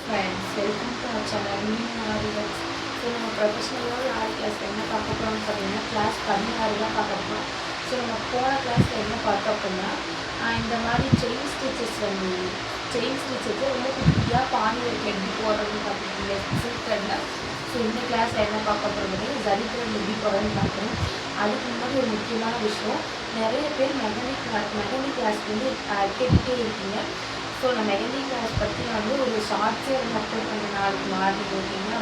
friends, welcome to our channel New Marvelous. So நம்ம professional level art கிளாஸில் என்ன பார்க்க போகிறோம்னு பார்த்தீங்கன்னா கிளாஸ் 16 தான் பார்க்க போகிறோம். ஸோ நம்ம போன கிளாஸில் என்ன பார்த்தோம் அப்படின்னா இந்த மாதிரி செயின் ஸ்டிச்சஸ் ரொம்ப குட்டியாக பானி ஒர்க் எப்படி போடுறதுன்னு பார்த்துருக்கீங்க சில்க்ல. ஸோ இந்த கிளாஸில் என்ன பார்க்க போகிறது ஜரித்ரன் எப்படி போடுறதுன்னு பார்க்குறோம். அதுக்கு முன்னாடி ஒரு முக்கியமான விஷயம், நிறைய பேர் மெஹந்தி கிளாஸ்க்கு வந்து கேட்டுகிட்டே இருக்கீங்க. ஸோ நான் மெஹந்தி கிளாஸ் பற்றி நான் ஒரு ஷார்ட்ஸே அப்லோட் பண்ண நாளைக்கு மார்னிங் ஓகேங்களா.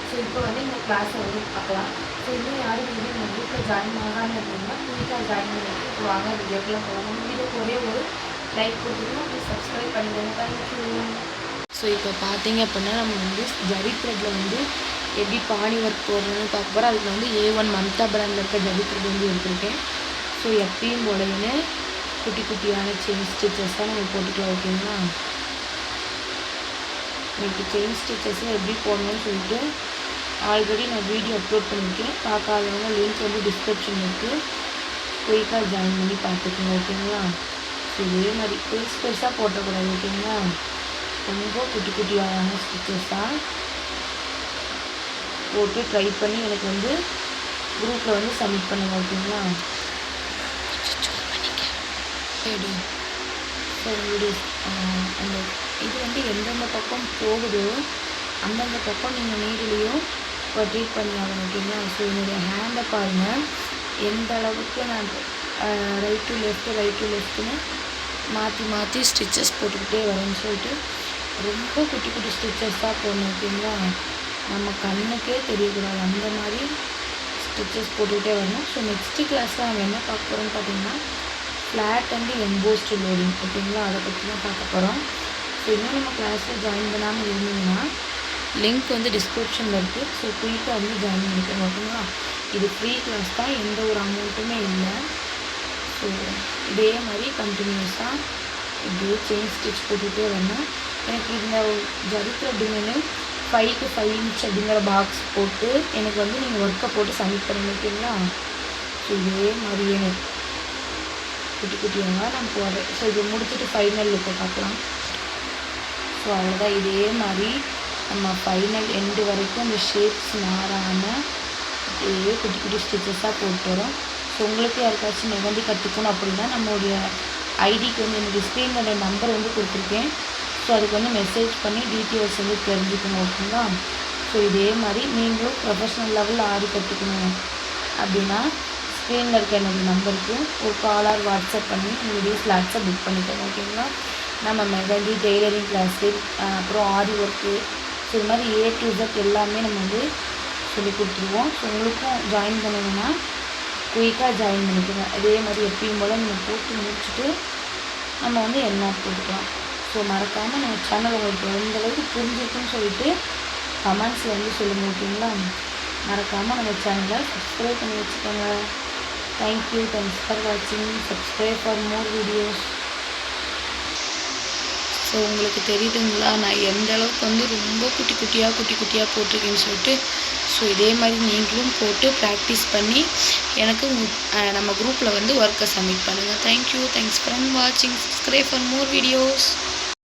ஸோ இப்போ இந்த கிளாஸை பார்க்கலாம். ஸோ இன்னும் யாரும் நம்ம குரூப்பில் ஜாயின் ஆகாமல் அப்படின்னா குயிக்காக ஜாயின் பண்ணிட்டு இப்போ வாங்க வீடியோக்குள்ளே போகணும். வீடியோக்கு ஒரே ஒரு லைக் கொடுத்துருவோம், ப்ளீஸ் சப்ஸ்கிரைப் பண்ணிடுங்க. தேங்க்யூ. ஸோ இப்போ பார்த்தீங்க அப்படின்னா நம்ம ஜரி த்ரெட்டில் எப்படி பானி ஒர்க் போடுறதுன்னு பார்க்க போகிறோம். அதுக்கு A1 மம்தா பிராண்டில் இருக்க ஜரி த்ரெட் எடுத்திருக்கேன். ஸோ எப்பயும் போலன்னு குட்டி குட்டியான செயின் ஸ்டிச்சஸ் தான் நம்ம போட்டுக்கலாம் ஓகேங்களா. எனக்கு செயின் ஸ்டிச்சஸும் எப்படி போடணும்னு சொல்லிட்டு ஆல்ரெடி நான் வீடியோ அப்லோட் பண்ணியிருக்கேன். பார்க்காதவங்க லிங்க் டிஸ்கிரிப்ஷன் இருக்குது, குயிக்காக ஜாயின் பண்ணி பார்த்துக்கோங்க ஓகேங்களா. ஸோ இதே மாதிரி பெருசாக போட்டக்கூடாது ஓகேங்களா. ரொம்ப குட்டி குட்டியான ஸ்டிச்சஸ் தான் போட்டு ட்ரை பண்ணி எனக்கு குரூப்பில் சப்மிட் பண்ணுங்கள் ஓகேங்களா. ஸோ அந்த இது எந்தெந்த பக்கம் போகுதோ அந்தந்த பக்கம் நீங்கள் நீடிலையும் ரொட்டேட் பண்ணி ஆகணும் ஓகேங்களா. ஸோ என்னுடைய ஹேண்டை பாருங்கள், எந்த அளவுக்கு நான் ரைட் டு லெஃப்ட்டுன்னு மாற்றி ஸ்டிச்சஸ் போட்டுக்கிட்டே வரேன்னு சொல்லிட்டு ரொம்ப குட்டி குட்டி ஸ்டிச்சஸாக போடணும் ஓகேங்களா. நம்ம கண்ணுக்கே தெரியக்கூடாது அந்த மாதிரி ஸ்டிச்சஸ் போட்டுக்கிட்டே வரணும். ஸோ நெக்ஸ்ட்டு கிளாஸில் நம்ம என்ன பார்க்க போகிறோம்னு பார்த்தீங்கன்னா ஃப்ளாட் அண்ட் எம்போஸ்டு லோடிங் ஓகேங்களா. அதை பற்றி தான் பார்க்க போகிறோம். ஸோ இன்னும் நம்ம கிளாஸில் ஜாயின் பண்ணாமல் இருந்தீங்கன்னா லிங்க் டிஸ்கிரிப்ஷனில் இருக்குது. ஸோ குயிக்காக ஜாயின் பண்ணிக்கோங்க ஓகேங்களா. இது ஃப்ரீ கிளாஸ் தான், எந்த ஒரு அமௌண்ட்டுமே இல்லை. ஸோ இதே மாதிரி கண்டினியூஸாக இப்படியே செயின் ஸ்டிச் போட்டுகிட்டே வரணும். எனக்கு இந்த ஜரி த்ரெட்டுங்கன்னு 5க்கு 5 இன்ச் அப்படிங்கிற பாக்ஸ் போட்டு எனக்கு நீங்கள் ஒர்க்கை போட்டு சப்மிட் பண்ணி ஓகேங்களா. ஸோ இதே மாதிரியே குட்டி குட்டியாக நான் போடுறேன். ஸோ இது முடிச்சுட்டு ஃபைனல் லுக்கை பார்க்கலாம். ஸோ அவ்வளோதான், இதே மாதிரி நம்ம ஃபைனல் எண்டு வரைக்கும் இந்த ஷேப்ஸ் மாறாமல் இதே குட்டி குட்டி ஸ்டிச்சஸாக போட்டு வரோம். ஸோ உங்களுக்கு யாருக்காச்சும் மெஹந்தி கற்றுக்கணும் அப்படின்னா நம்மளுடைய ஐடிக்கு என்னுடைய ஸ்க்ரீனோட நம்பர் கொடுத்துருக்கேன். ஸோ அதுக்கு மெசேஜ் பண்ணி டீட்டெயில்ஸ் தெரிஞ்சுக்கணும் ஓகேங்களா. ஸோ இதே மாதிரி நீங்களும் ப்ரொஃபஷ்னல் லெவலில் ஆடி கற்றுக்கணும் அப்படின்னா ஸ்க்ரீனில் இருக்க என்னுடைய நம்பருக்கு ஒரு கால் ஆர் வாட்ஸ்அப் பண்ணி உங்களுடைய ஸ்லாட்ஸை புக் பண்ணிக்கோங்க ஓகேங்களா. நம்ம மெஹந்தி டெய்லரிங் கிளாஸு அப்புறம் ஆரி ஒர்க்கு ஸோ இது மாதிரி A to Z எல்லாமே நம்ம சொல்லி கொடுத்துருவோம். ஸோ உங்களுக்கும் ஜாயின் பண்ணணுன்னா குயிக்காக ஜாயின் பண்ணிக்கோங்க. இதே மாதிரி எப்பயும் போல் நீங்கள் போட்டு முடிச்சுட்டு நம்ம என்ன போட்டுக்கலாம். ஸோ மறக்காமல் நம்ம சேனல் உங்களுக்கு எந்தளவுக்கு புரிஞ்சிருக்குன்னு சொல்லிட்டு கமெண்ட்ஸில் சொல்லுங்கள் ஓகேங்களா. மறக்காமல் நம்ம சேனலை சப்ஸ்கிரைப் பண்ணி வச்சுக்கோங்க. தேங்க்யூ, தேங்க்ஸ் ஃபார் வாட்சிங். Subscribe for more videos. So உங்களுக்கு தெரியுதுங்களா நான் எந்த அளவுக்கு ரொம்ப குட்டி குட்டியாக போட்டிருக்கேன்னு சொல்லிட்டு. ஸோ இதே மாதிரி நீங்களும் போட்டு ப்ராக்டிஸ் பண்ணி எனக்கு நம்ம குரூப்பில் ஒர்க்கை சப்மிட் பண்ணுங்கள். தேங்க்யூ, தேங்க்ஸ் ஃபார் வாட்சிங். Subscribe for more videos.